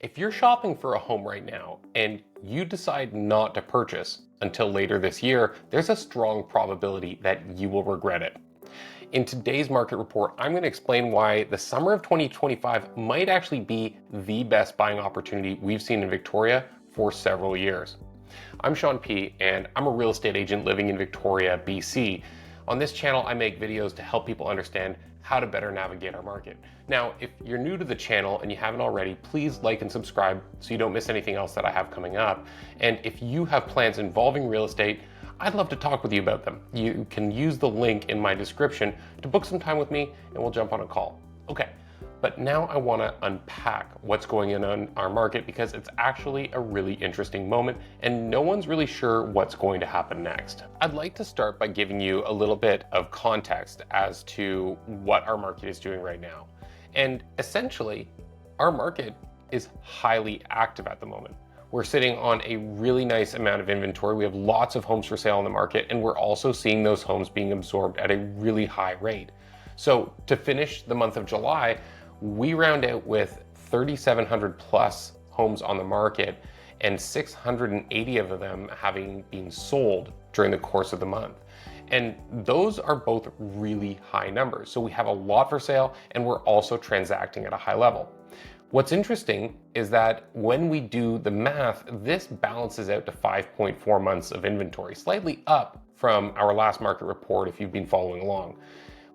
If you're shopping for a home right now and you decide not to purchase until later this year, there's a strong probability that you will regret it. In today's market report, I'm going to explain why the summer of 2025 might actually be the best buying opportunity we've seen in Victoria for several years. I'm Sean P, and I'm a real estate agent living in Victoria, BC. On this channel, I make videos to help people understand how to better navigate our market. Now, if you're new to the channel and you haven't already, please like and subscribe so you don't miss anything else that I have coming up. And if you have plans involving real estate, I'd love to talk with you about them. You can use the link in my description to book some time with me and we'll jump on a call. Okay. But now I want to unpack what's going on our market because it's actually a really interesting moment and no one's really sure what's going to happen next. I'd like to start by giving you a little bit of context as to what our market is doing right now. And essentially, our market is highly active at the moment. We're sitting on a really nice amount of inventory. We have lots of homes for sale on the market, and we're also seeing those homes being absorbed at a really high rate. So to finish the month of July, we round out with 3,700 plus homes on the market and 680 of them having been sold during the course of the month. And those are both really high numbers. So we have a lot for sale and we're also transacting at a high level. What's interesting is that when we do the math, this balances out to 5.4 months of inventory, slightly up from our last market report if you've been following along.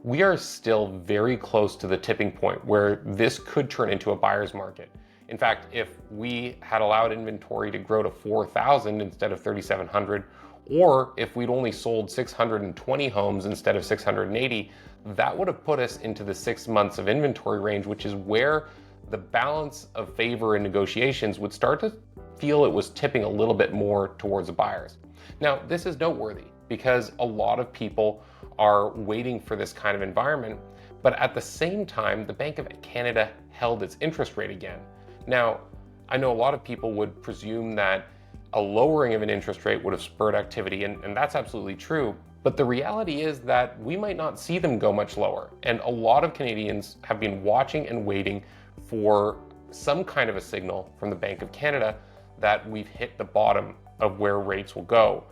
We are still very close to the tipping point where this could turn into a buyer's market. In fact, if we had allowed inventory to grow to 4,000 instead of 3,700, or if we'd only sold 620 homes instead of 680, that would have put us into the 6 months of inventory range, which is where the balance of favor in negotiations would start to feel it was tipping a little bit more towards the buyers. Now, this is noteworthy because a lot of people are waiting for this kind of environment, but at the same time, the Bank of Canada held its interest rate again. Now, I know a lot of people would presume that a lowering of an interest rate would have spurred activity, and that's absolutely true, but the reality is that we might not see them go much lower, and a lot of Canadians have been watching and waiting for some kind of a signal from the Bank of Canada that we've hit the bottom of where rates will go.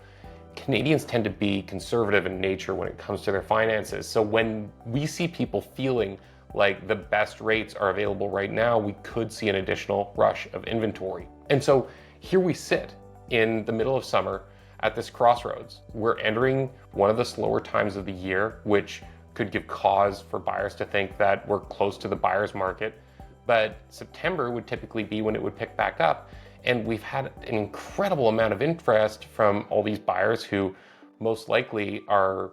Canadians tend to be conservative in nature when it comes to their finances. So when we see people feeling like the best rates are available right now, we could see an additional rush of inventory. And so here we sit in the middle of summer at this crossroads. We're entering one of the slower times of the year, which could give cause for buyers to think that we're close to the buyer's market. But September would typically be when it would pick back up. And we've had an incredible amount of interest from all these buyers who most likely are,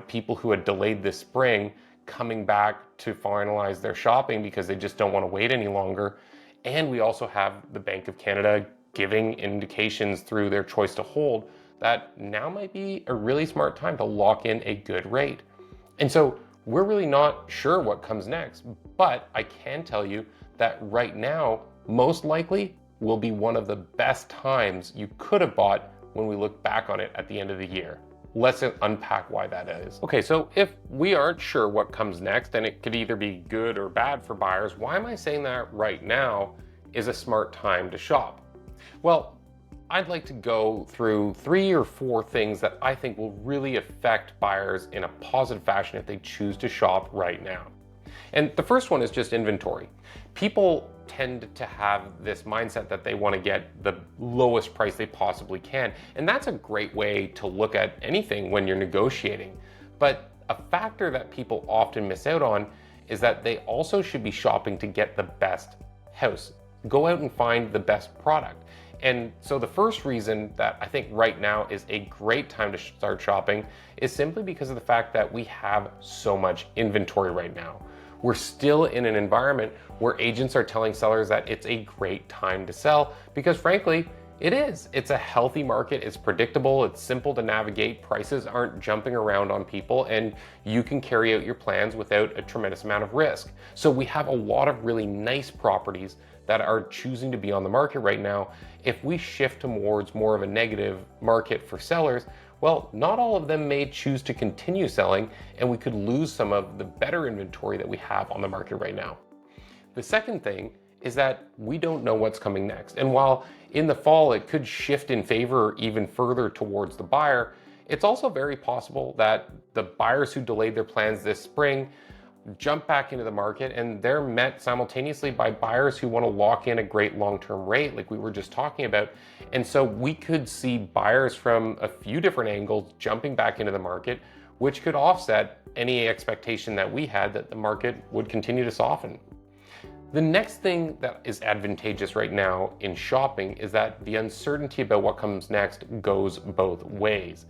people who had delayed this spring coming back to finalize their shopping because they just don't want to wait any longer. And we also have the Bank of Canada giving indications through their choice to hold that now might be a really smart time to lock in a good rate. And so we're really not sure what comes next, but I can tell you that right now, most likely, will be one of the best times you could have bought when we look back on it at the end of the year. Let's unpack why that is. Okay, so if we aren't sure what comes next, and it could either be good or bad for buyers, why am I saying that right now is a smart time to shop? Well, I'd like to go through 3 or 4 things that I think will really affect buyers in a positive fashion if they choose to shop right now. And the first one is just inventory. People tend to have this mindset that they want to get the lowest price they possibly can. And that's a great way to look at anything when you're negotiating. But a factor that people often miss out on is that they also should be shopping to get the best house. Go out and find the best product. And so the first reason that I think right now is a great time to start shopping is simply because of the fact that we have so much inventory right now. We're still in an environment where agents are telling sellers that it's a great time to sell because frankly, it is. It's a healthy market, it's predictable, it's simple to navigate, prices aren't jumping around on people, and you can carry out your plans without a tremendous amount of risk. So we have a lot of really nice properties that are choosing to be on the market right now. If we shift towards more of a negative market for sellers, well, not all of them may choose to continue selling, and we could lose some of the better inventory that we have on the market right now. The second thing is that we don't know what's coming next. And while in the fall it could shift in favor even further towards the buyer, it's also very possible that the buyers who delayed their plans this spring jump back into the market, and they're met simultaneously by buyers who want to lock in a great long-term rate like we were just talking about. And so we could see buyers from a few different angles jumping back into the market, which could offset any expectation that we had that the market would continue to soften. The next thing that is advantageous right now in shopping is that the uncertainty about what comes next goes both ways.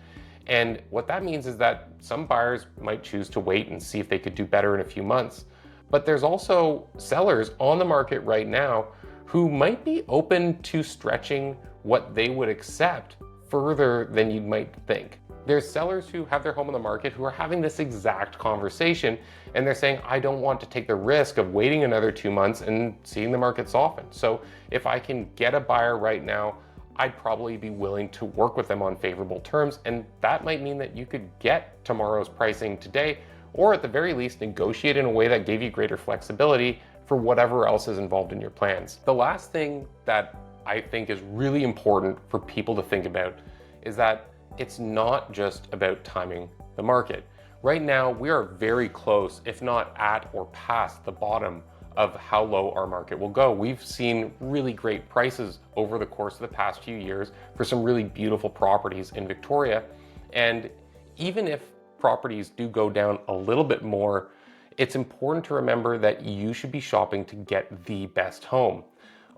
And what that means is that some buyers might choose to wait and see if they could do better in a few months. But there's also sellers on the market right now who might be open to stretching what they would accept further than you might think. There's sellers who have their home on the market who are having this exact conversation, and they're saying, I don't want to take the risk of waiting another 2 months and seeing the market soften. So if I can get a buyer right now, I'd probably be willing to work with them on favorable terms, and that might mean that you could get tomorrow's pricing today, or at the very least negotiate in a way that gave you greater flexibility for whatever else is involved in your plans. The last thing that I think is really important for people to think about is that it's not just about timing the market. Right now, we are very close, if not at or past the bottom of how low our market will go. We've seen really great prices over the course of the past few years for some really beautiful properties in Victoria. And even if properties do go down a little bit more, it's important to remember that you should be shopping to get the best home.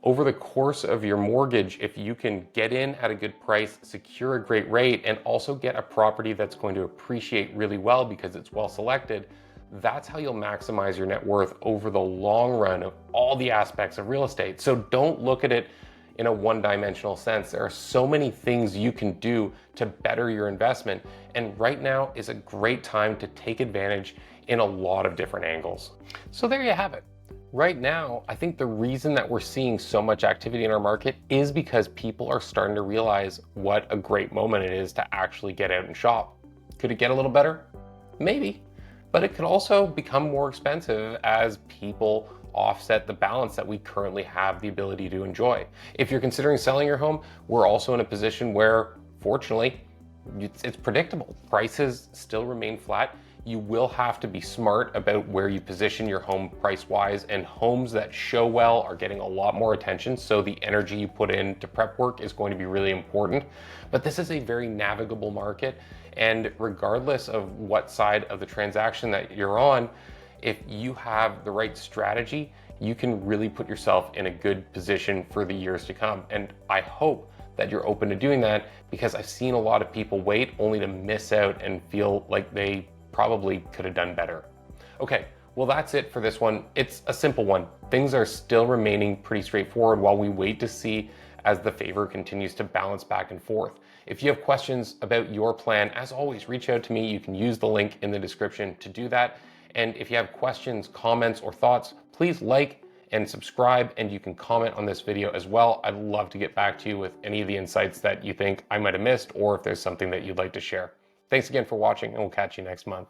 Over the course of your mortgage, if you can get in at a good price, secure a great rate, and also get a property that's going to appreciate really well because it's well selected, that's how you'll maximize your net worth over the long run of all the aspects of real estate. So don't look at it in a one-dimensional sense. There are so many things you can do to better your investment, and right now is a great time to take advantage in a lot of different angles. So there you have it. Right now, I think the reason that we're seeing so much activity in our market is because people are starting to realize what a great moment it is to actually get out and shop. Could it get a little better? Maybe. But it could also become more expensive as people offset the balance that we currently have the ability to enjoy. If you're considering selling your home, we're also in a position where, fortunately, it's predictable. Prices still remain flat. You will have to be smart about where you position your home price-wise, and homes that show well are getting a lot more attention, so the energy you put into prep work is going to be really important. But this is a very navigable market, and regardless of what side of the transaction that you're on, if you have the right strategy, you can really put yourself in a good position for the years to come. And I hope that you're open to doing that, because I've seen a lot of people wait only to miss out and feel like they probably could have done better. Okay, well that's it for this one. It's a simple one. Things are still remaining pretty straightforward while we wait to see as the favor continues to balance back and forth. If you have questions about your plan, as always, reach out to me. You can use the link in the description to do that. And if you have questions, comments, or thoughts, please like and subscribe, and you can comment on this video as well. I'd love to get back to you with any of the insights that you think I might have missed, or if there's something that you'd like to share. Thanks again for watching, and we'll catch you next month.